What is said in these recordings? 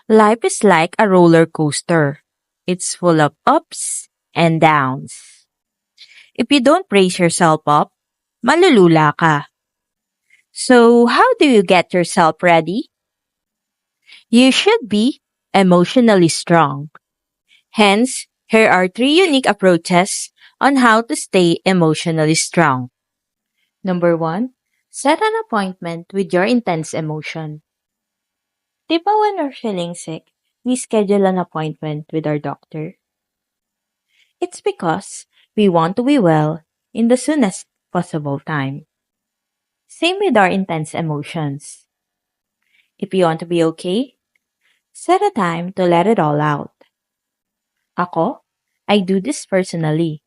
Life is like a roller coaster. It's full of ups and downs. If you don't brace yourself up, malulula ka. So, how do you get yourself ready? You should be emotionally strong. Hence, here are three unique approaches on how to stay emotionally strong. Number one, set an appointment with your intense emotion. Di ba when we're feeling sick, we schedule an appointment with our doctor? It's because we want to be well in the soonest possible time. Same with our intense emotions. If you want to be okay, set a time to let it all out. Ako, I do this personally.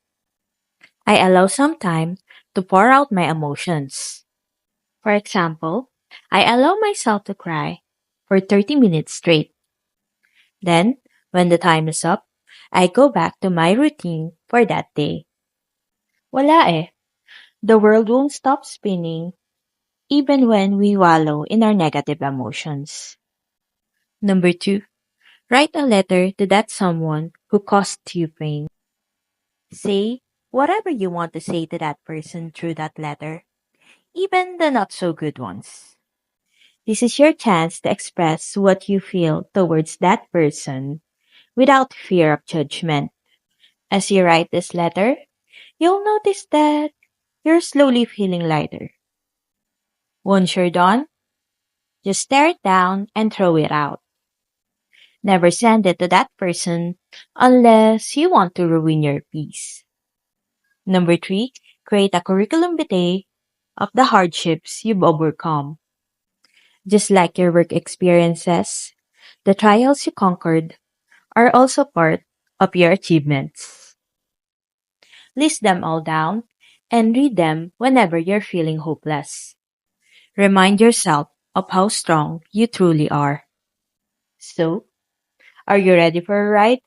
I allow some time to pour out my emotions. For example, I allow myself to cry for 30 minutes straight. Then, when the time is up, I go back to my routine for that day. Wala eh. The world won't stop spinning even when we wallow in our negative emotions. Number two, write a letter to that someone who caused you pain. Say whatever you want to say to that person through that letter, even the not so good ones. This is your chance to express what you feel towards that person without fear of judgment. As you write this letter, you'll notice that you're slowly feeling lighter. Once you're done, just tear it down and throw it out. Never send it to that person unless you want to ruin your peace. Number three, create a curriculum vitae of the hardships you've overcome. Just like your work experiences, the trials you conquered are also part of your achievements. List them all down and read them whenever you're feeling hopeless. Remind yourself of how strong you truly are. So, are you ready for a ride?